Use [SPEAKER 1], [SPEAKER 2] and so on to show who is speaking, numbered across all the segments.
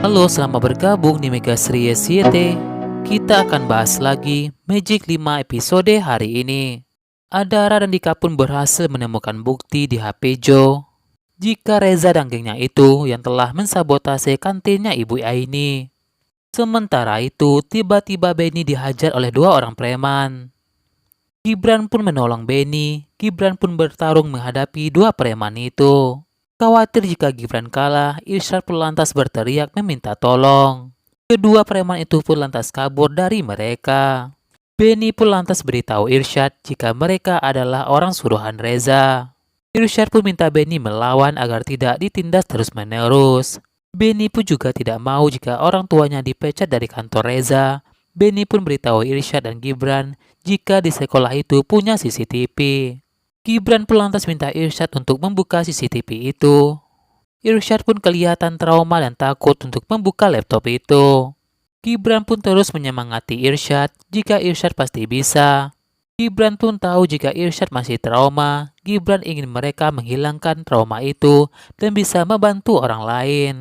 [SPEAKER 1] Halo, selamat bergabung di Mega Sri YT. Kita akan bahas lagi Magic 5 episode hari ini. Adara dan Dika pun berhasil menemukan bukti di HP Joe jika Reza dan gengnya itu yang telah mensabotase kantinnya Ibu Aini. Sementara itu, tiba-tiba Benny dihajar oleh dua orang preman. Gibran pun menolong Benny. Gibran pun bertarung menghadapi dua preman itu. Khawatir jika Gibran kalah, Irsyad pun lantas berteriak meminta tolong. Kedua preman itu pun lantas kabur dari mereka. Benny pun lantas beritahu Irsyad jika mereka adalah orang suruhan Reza. Irsyad pun minta Benny melawan agar tidak ditindas terus-menerus. Benny pun juga tidak mau jika orang tuanya dipecat dari kantor Reza. Benny pun beritahu Irsyad dan Gibran jika di sekolah itu punya CCTV. Gibran pun lantas minta Irsyad untuk membuka CCTV itu. Irsyad pun kelihatan trauma dan takut untuk membuka laptop itu. Gibran pun terus menyemangati Irsyad jika Irsyad pasti bisa. Gibran pun tahu jika Irsyad masih trauma. Gibran ingin mereka menghilangkan trauma itu dan bisa membantu orang lain.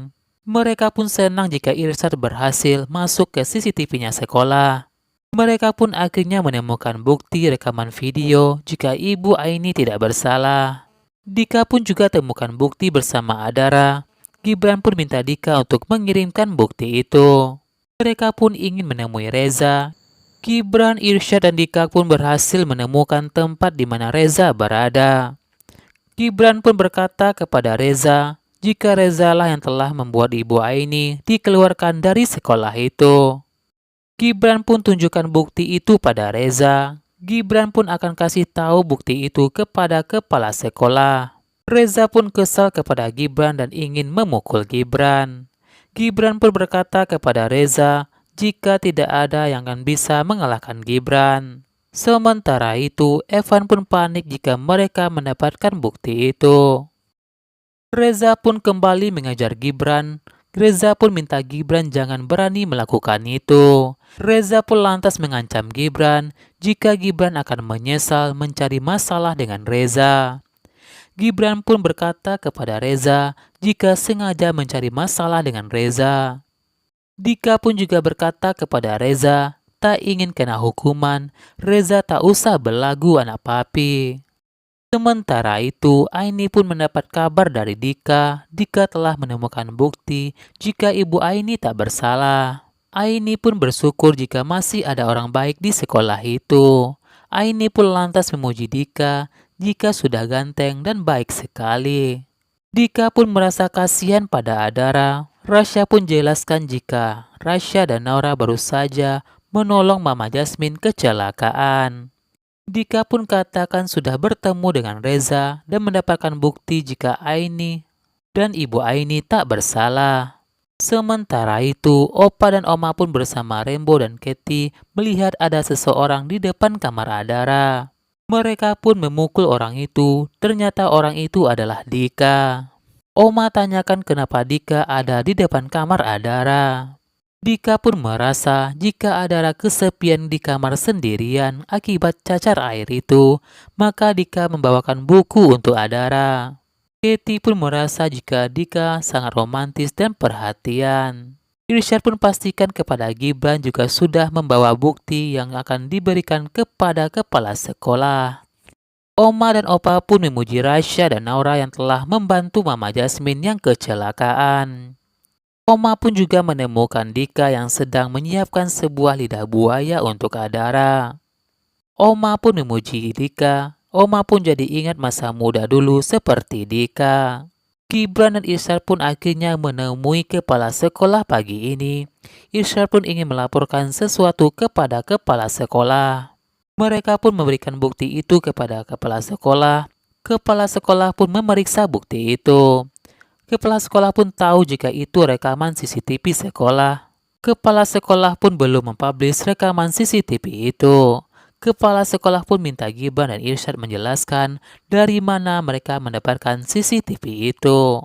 [SPEAKER 1] Mereka pun senang jika Irsyad berhasil masuk ke CCTV-nya sekolah. Mereka pun akhirnya menemukan bukti rekaman video jika Ibu Aini tidak bersalah. Dika pun juga temukan bukti bersama Adara. Gibran pun minta Dika untuk mengirimkan bukti itu. Mereka pun ingin menemui Reza. Gibran, Irsyad, dan Dika pun berhasil menemukan tempat di mana Reza berada. Gibran pun berkata kepada Reza jika Reza lah yang telah membuat Ibu Aini dikeluarkan dari sekolah itu. Gibran pun tunjukkan bukti itu pada Reza. Gibran pun akan kasih tahu bukti itu kepada kepala sekolah. Reza pun kesal kepada Gibran dan ingin memukul Gibran. Gibran pun berkata kepada Reza jika tidak ada yang akan bisa mengalahkan Gibran. Sementara itu, Evan pun panik jika mereka mendapatkan bukti itu. Reza pun kembali mengajar Gibran. Reza pun minta Gibran jangan berani melakukan itu. Reza pun lantas mengancam Gibran jika Gibran akan menyesal mencari masalah dengan Reza. Gibran pun berkata kepada Reza jika sengaja mencari masalah dengan Reza. Dika pun juga berkata kepada Reza tak ingin kena hukuman. Reza tak usah berlagu anak papi. Sementara itu, Aini pun mendapat kabar dari Dika. Dika telah menemukan bukti jika Ibu Aini tak bersalah. Aini pun bersyukur jika masih ada orang baik di sekolah itu. Aini pun lantas memuji Dika jika sudah ganteng dan baik sekali. Dika pun merasa kasihan pada Adara. Rasya pun jelaskan jika Rasya dan Naura baru saja menolong Mama Jasmine kecelakaan. Dika pun katakan sudah bertemu dengan Reza dan mendapatkan bukti jika Aini dan Ibu Aini tak bersalah. Sementara itu, Opa dan Oma pun bersama Rembo dan Katie melihat ada seseorang di depan kamar Adara. Mereka pun memukul orang itu, ternyata orang itu adalah Dika. Oma tanyakan kenapa Dika ada di depan kamar Adara. Dika pun merasa jika Adara kesepian di kamar sendirian akibat cacar air itu, maka Dika membawakan buku untuk Adara. Katie pun merasa jika Dika sangat romantis dan perhatian. Irsyad pun pastikan kepada Gibran juga sudah membawa bukti yang akan diberikan kepada kepala sekolah. Oma dan Opa pun memuji Rasya dan Naura yang telah membantu Mama Jasmine yang kecelakaan. Oma pun juga menemukan Dika yang sedang menyiapkan sebuah lidah buaya untuk Adara. Oma pun memuji Dika. Oma pun jadi ingat masa muda dulu seperti Dika. Gibran dan Irsyad pun akhirnya menemui kepala sekolah pagi ini. Irsyad pun ingin melaporkan sesuatu kepada kepala sekolah. Mereka pun memberikan bukti itu kepada kepala sekolah. Kepala sekolah pun memeriksa bukti itu. Kepala sekolah pun tahu jika itu rekaman CCTV sekolah. Kepala sekolah pun belum mempublish rekaman CCTV itu. Kepala sekolah pun minta Gibran dan Irsyad menjelaskan dari mana mereka mendapatkan CCTV itu.